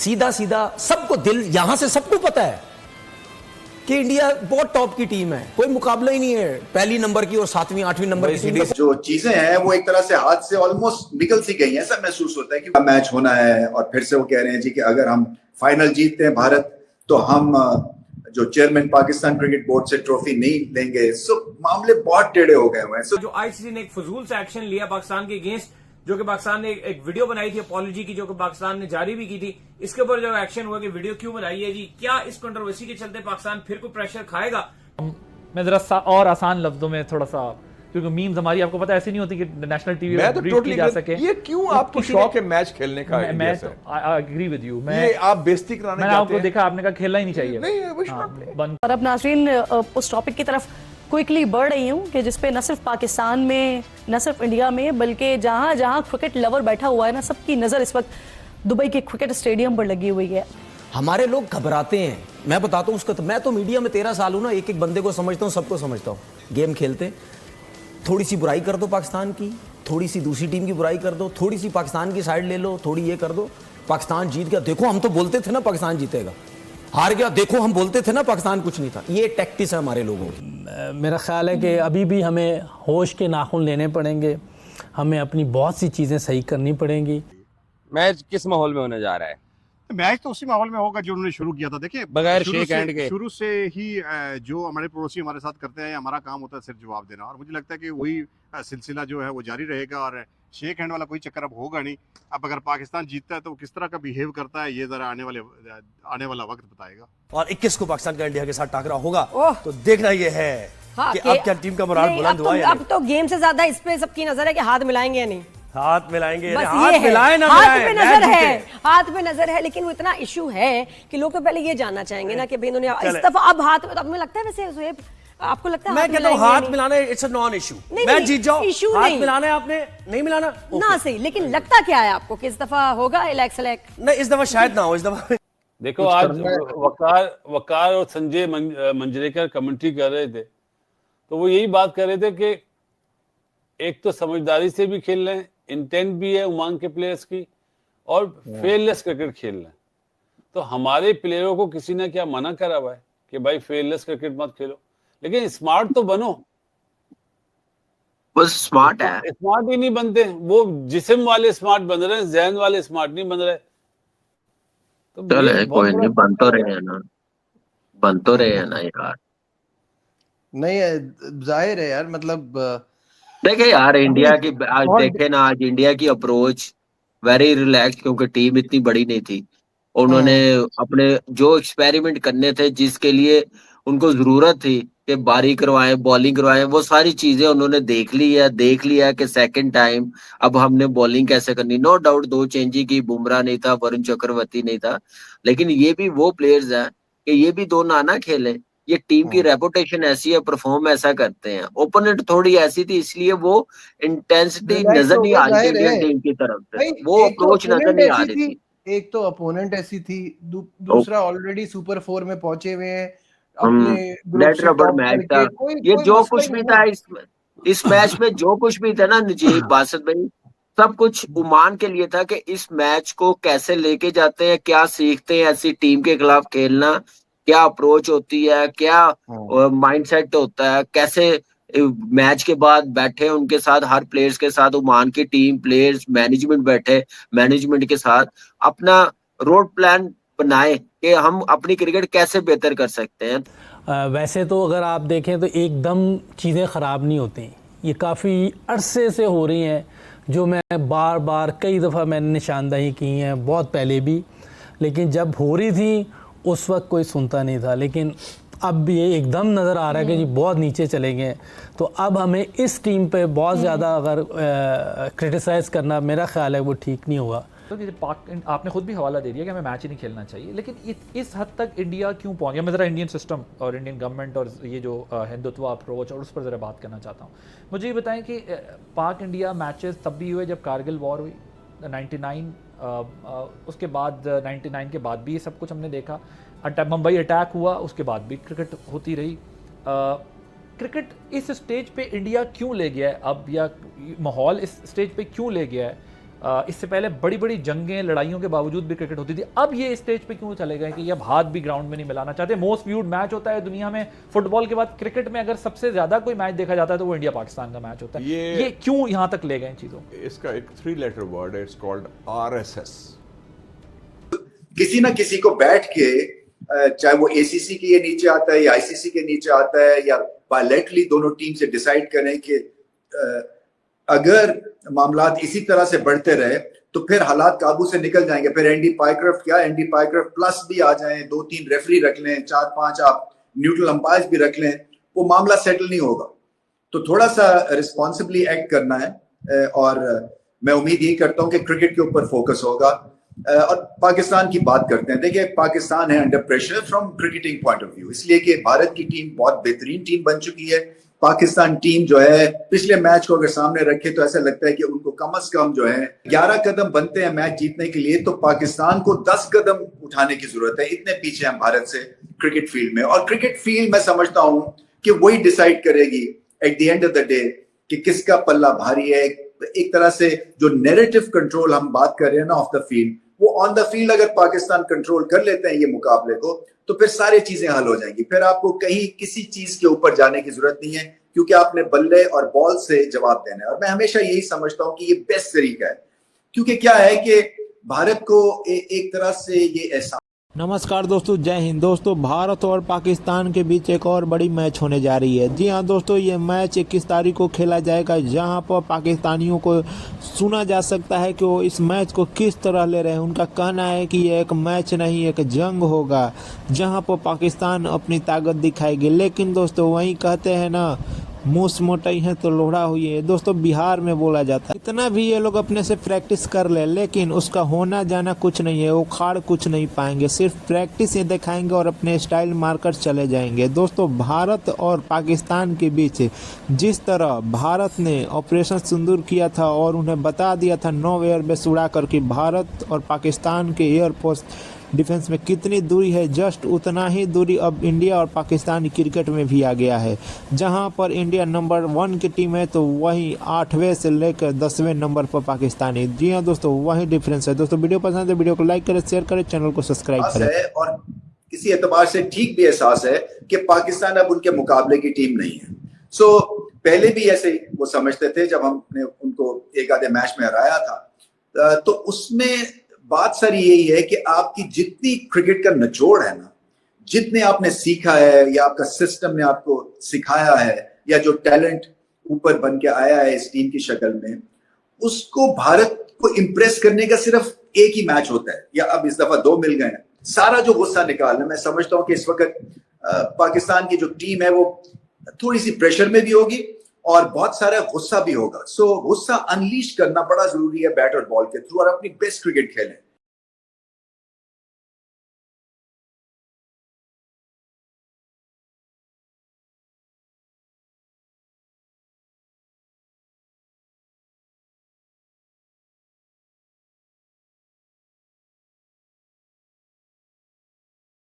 सीधा सीधा सबको दिल, यहां से सबको पता है कि इंडिया बहुत टॉप की टीम है, कोई मुकाबला ही नहीं है पहली नंबर की और 7वीं 8वीं नंबर की टीम। जो चीजें हैं वो एक तरह से हाथ से ऑलमोस्ट निकल सी गई हैं। ऐसा महसूस होता है कि मैच होना है और फिर से वो कह रहे हैं जी कि अगर हम फाइनल जीतते हैं भारत तो हम जो चेयरमैन पाकिस्तान क्रिकेट बोर्ड से ट्रॉफी नहीं लेंगे। सो मामले बहुत टेढ़े हो गए हुए हैं। जो आईसीसी ने एक फजूल सा एक्शन लिया पाकिस्तान के अगेंस्ट, जो कि पाकिस्तान ने एक वीडियो बनाई थी अपॉलॉजी की, जो कि पाकिस्तान ने जारी भी की थी, इसके ऊपर जो एक्शन हुआ कि वीडियो क्यों बनाई है जी, क्या इस कंट्रोवर्सी के चलते पाकिस्तान फिर कोई प्रेशर खाएगा? मैं जरा और आसान लफ्जों में थोड़ा सा, क्योंकि मीम्स हमारी आपको पता है ऐसी नहीं होती कि नेशनल टीवी मैं तो रीड की जा सके। ये क्यों आपको शौक है मैच खेलने का? मैं तो आई एग्री विद यू। ये आप बेइज्जती कराने मैंने आपको देखा, आपने कहा खेलना ही नहीं चाहिए। नहीं, और अब नाज़रीन उस टॉपिक की तरफ क्विकली बढ़ रही हूँ कि जिसपे न सिर्फ पाकिस्तान में, न सिर्फ इंडिया में, बल्कि जहाँ जहाँ क्रिकेट लवर बैठा हुआ है ना, सबकी नज़र इस वक्त दुबई के क्रिकेट स्टेडियम पर लगी हुई है। हमारे लोग घबराते हैं, मैं बताता हूँ उसका। तो मैं तो मीडिया में 13 साल हूँ ना, एक एक बंदे को समझता हूँ, सबको समझता हूँ। गेम खेलते, थोड़ी सी बुराई कर दो पाकिस्तान की, थोड़ी सी दूसरी टीम की बुराई कर दो, थोड़ी सी पाकिस्तान की साइड ले लो, थोड़ी ये कर दो, पाकिस्तान जीत गया, देखो हम तो बोलते थे ना पाकिस्तान जीतेगा, हार गया, देखो हम बोलते थे ना पाकिस्तान कुछ नहीं था। ये टैक्टिस है हमारे लोगों की। मेरा ख्याल है कि अभी भी हमें होश के नाखून लेने पड़ेंगे, हमें अपनी बहुत सी चीज़ें सही करनी पड़ेंगी। मैच किस माहौल में होने जा रहा है? मैच तो उसी माहौल में होगा जो उन्होंने शुरू किया था। देखिए, बगैर शेक हैंड के शुरू से ही जो हमारे पड़ोसी हमारे साथ करते हैं, हमारा काम होता है सिर्फ जवाब देना, और मुझे लगता है कि वही सिलसिला जो है वो जारी रहेगा और शेक हैंड वाला कोई चक्कर अब होगा नहीं। अब अगर पाकिस्तान जीतता है तो किस तरह का बिहेव करता है, ये जरा आने वाला वक्त बताएगा। और 21 को पाकिस्तान का इंडिया के साथ टाकरा होगा, तो देखना ये है कि अब क्या टीम का मोराल बुलंद हुआ है। अब तो गेम से ज्यादा इस पे सबकी नजर है कि हाथ मिलाएंगे या नहीं। हाथ मिलाएंगे, हाथ मिलाए ना मिलाए, हाथ पे नजर है, हाथ पे नजर है। लेकिन वो इतना इशू है कि लोग तो पहले ये जानना चाहेंगे ना कि भाई इन्होंने इस दफा अब हाथ, अब मुझे लगता है वैसे आपको लगता है मैं कहता हूं हाथ मिलाने इट्स अ नॉन इशू। मैं जीत जाऊं, इशू हाथ नहीं मिलाना है आपने, नहीं मिलाना ना सही। लेकिन लगता क्या है आपको कि इस दफा होगा सेलेक्ट? नहीं, इस दफा शायद ना हो। इस दफा देखो, आज वकार और संजय मंजरेकर कमेंट्री कर रहे थे, तो वो यही बात कर रहे थे कि एक तो समझदारी से भी खेल रहे हैं, इंटेंट भी है उमान के प्लेयर्स की, और फेयरलेस क्रिकेट खेल रहे हैं। तो हमारे प्लेयरों को किसी ने क्या मना करा हुआ है कि भाई फेयरलेस क्रिकेट मत खेलो, लेकिन स्मार्ट तो बनो। बस स्मार्ट है, स्मार्ट ही नहीं बनते, वो जिस्म वाले स्मार्ट बन रहे हैं, जहन वाले स्मार्ट नहीं बन रहे। तो चले कोई नहीं, बन तो रहे हैं ना, बन तो रहे हैं ना यार। नहीं, जाहिर है यार, मतलब देखे यार इंडिया की आज देखे ना, आज इंडिया की अप्रोच वेरी रिलैक्स, क्योंकि टीम इतनी बड़ी नहीं थी। उन्होंने अपने जो एक्सपेरिमेंट करने थे, जिसके लिए उनको जरूरत थी कि बारी करवाएं, बॉलिंग करवाएं, वो सारी चीजें उन्होंने देख लिया कि सेकंड टाइम अब हमने बॉलिंग कैसे करनी। नो डाउट 2 चेंजिंग की, बुमराह नहीं था, वरुण चक्रवर्ती नहीं था, लेकिन ये भी वो प्लेयर्स हैं कि ये भी 2 नाना खेले। ये टीम की रेपुटेशन ऐसी है, परफॉर्म ऐसा करते हैं। ओपोनेंट थोड़ी ऐसी थी, इसलिए वो इंटेंसिटी नजर नहीं आ रही थी इंडियन टीम की तरफ से, वो अप्रोच नजर नहीं आ रही थी। एक तो अपोनेंट ऐसी थी, दूसरा ऑलरेडी सुपर 4 में पहुंचे हुए हैं, अपने रबर मैच था। ये जो कुछ भी था इस मैच में, जो कुछ भी था ना नजीब, बासत भाई, सब कुछ ओमान के लिए था कि इस मैच को कैसे लेके जाते हैं, क्या सीखते हैं ऐसी टीम के खिलाफ खेलना, क्या अप्रोच होती है, क्या माइंडसेट होता है, कैसे मैच के बाद बैठे उनके साथ, हर प्लेयर्स के साथ ओमान की टीम, प्लेयर्स, मैनेजमेंट बैठे, मैनेजमेंट के साथ अपना रोड प्लान बनाए कि हम अपनी क्रिकेट कैसे बेहतर कर सकते हैं। वैसे तो अगर आप देखें तो एकदम चीज़ें ख़राब नहीं होती, ये काफ़ी अरसे से हो रही हैं, जो मैं बार बार कई दफ़ा मैंने निशानदही की हैं, बहुत पहले भी, लेकिन जब हो रही थी उस वक्त कोई सुनता नहीं था। लेकिन अब ये एकदम नज़र आ रहा है कि जी बहुत नीचे चले गए, तो अब हमें इस टीम पे बहुत ज़्यादा अगर क्रिटिसाइज़ करना, मेरा ख्याल है वो ठीक नहीं होगा। तो आपने खुद भी हवाला दे दिया कि हमें मैच ही नहीं खेलना चाहिए, लेकिन इस हद तक इंडिया क्यों पहुंच गया? मैं ज़रा इंडियन सिस्टम और इंडियन गवर्नमेंट और ये जो हिंदुत्व अप्रोच और उस पर ज़रा बात करना चाहता हूँ। मुझे ये बताएं कि पाक इंडिया मैचेस तब भी हुए जब कारगिल वॉर हुई 99, उसके बाद 99 के बाद भी ये सब कुछ हमने देखा। मुंबई अटैक हुआ, उसके बाद भी क्रिकेट होती रही। क्रिकेट इस स्टेज पे इंडिया क्यों ले गया है अब, या माहौल इस स्टेज पे क्यों ले गया है? इससे पहले बड़ी बड़ी जंगें लड़ाइयों के बावजूद भी क्रिकेट होती थी। अब ये स्टेज पे क्यों चले गए कि ये अब हाथ भी ग्राउंड में नहीं मिलाना चाहते? मोस्ट व्यूड मैच होता है दुनिया में फुटबॉल के बाद, क्रिकेट में अगर सबसे ज्यादा कोई मैच देखा जाता है तो वो इंडिया पाकिस्तान का मैच होता है। ये क्यों यहां तक ले गए चीजों? इसका एक 3 लेटर वर्ड है, इट्स कॉल्ड RSS। किसी ना किसी को बैठ के, चाहे वो ACC के नीचे आता है या ICC के नीचे आता है, या बायलैटरली दोनों टीम से डिसाइड करें कि अगर मामलात इसी तरह से बढ़ते रहे तो फिर हालात काबू से निकल जाएंगे। फिर एंडी पाइक्रफ्ट क्या, एंडी पाइक्रफ्ट प्लस भी आ जाएं, 2-3 रेफरी रख लें, 4-5 आप न्यूट्रल अंपायर्स भी रख लें, वो मामला सेटल नहीं होगा। तो थोड़ा सा रिस्पॉन्सिबली एक्ट करना है, और मैं उम्मीद यही करता हूं कि क्रिकेट के ऊपर फोकस होगा। और पाकिस्तान की बात करते हैं। देखिए, पाकिस्तान है under pressure from cricketing point of view, इसलिए कि भारत की टीम बहुत बेहतरीन टीम बन चुकी है। पाकिस्तान टीम जो है पिछले मैच को अगर सामने रखे तो ऐसा लगता है कि उनको कम से कम जो है 11 कदम बनते हैं मैच जीतने के लिए, तो पाकिस्तान को 10 कदम उठाने की जरूरत है। इतने पीछे हम भारत से क्रिकेट फील्ड में, और क्रिकेट फील्ड मैं समझता हूं कि वही डिसाइड करेगी at the end of the day कि किसका पल्ला भारी है। एक तरह से जो नैरेटिव कंट्रोल हम बात कर रहे हैं ना ऑफ द फील्ड, वो ऑन द फील्ड अगर पाकिस्तान कंट्रोल कर लेते हैं ये मुकाबले को, तो फिर सारी चीजें हल हो जाएंगी। फिर आपको कहीं किसी चीज के ऊपर जाने की जरूरत नहीं है, क्योंकि आपने बल्ले और बॉल से जवाब देना है। और मैं हमेशा यही समझता हूं कि ये बेस्ट तरीका है, क्योंकि क्या है कि भारत को एक तरह से ये एहसास। नमस्कार दोस्तों, जय हिंद। दोस्तों, भारत और पाकिस्तान के बीच एक और बड़ी मैच होने जा रही है। जी हाँ दोस्तों, ये मैच 21 तारीख को खेला जाएगा, जहां पर पाकिस्तानियों को सुना जा सकता है कि वो इस मैच को किस तरह ले रहे हैं। उनका कहना है कि ये एक मैच नहीं, एक जंग होगा, जहां पर पाकिस्तान अपनी ताकत दिखाएगी। लेकिन दोस्तों, वहीं कहते हैं ना, मूस मोटाई है तो लोढ़ा हुई है। दोस्तों, बिहार में बोला जाता है, इतना भी ये लोग अपने से प्रैक्टिस कर ले, लेकिन उसका होना जाना कुछ नहीं है, वो खाड़ कुछ नहीं पाएंगे। सिर्फ प्रैक्टिस ही दिखाएंगे और अपने स्टाइल मारकर चले जाएंगे। दोस्तों, भारत और पाकिस्तान के बीच जिस तरह भारत ने ऑपरेशन सिंदूर किया था और उन्हें बता दिया था 9 एयरबेस उड़ा कर कि भारत और पाकिस्तान के एयरफोर्स डिफेंस में कितनी दूरी है, जस्ट उतना ही दूरी अब इंडिया और पाकिस्तान क्रिकेट में भी आ गया है। जहां पर इंडिया नंबर 1 की टीम है, तो वहीं 8वें से लेकर 10वें नंबर पर पाकिस्तानी। जी हाँ दोस्तों, वही डिफरेंस है। दोस्तों, वीडियो पसंद है वीडियो को लाइक करें, शेयर करें, चैनल को सब्सक्राइब करें। और किसी एतबार से ठीक भी एहसास है कि पाकिस्तान अब उनके मुकाबले की टीम नहीं है। सो पहले भी ऐसे वो समझते थे, जब हमने उनको एक आधे मैच में हराया था, तो उसमें बात सारी यही है कि आपकी जितनी क्रिकेट का निचोड़ है ना, जितने आपने सीखा है या आपका सिस्टम ने आपको सिखाया है, या जो टैलेंट ऊपर बन के आया है इस टीम की शक्ल में, उसको भारत को इम्प्रेस करने का सिर्फ एक ही मैच होता है, या अब इस दफा 2 मिल गए हैं। सारा जो गुस्सा निकालना, मैं समझता हूं कि इस वक्त पाकिस्तान की जो टीम है वो थोड़ी सी प्रेशर में भी होगी और बहुत सारा गुस्सा भी होगा। सो गुस्सा अनलीश करना बड़ा जरूरी है बैट और बॉल के थ्रू, और अपनी बेस्ट क्रिकेट खेलें।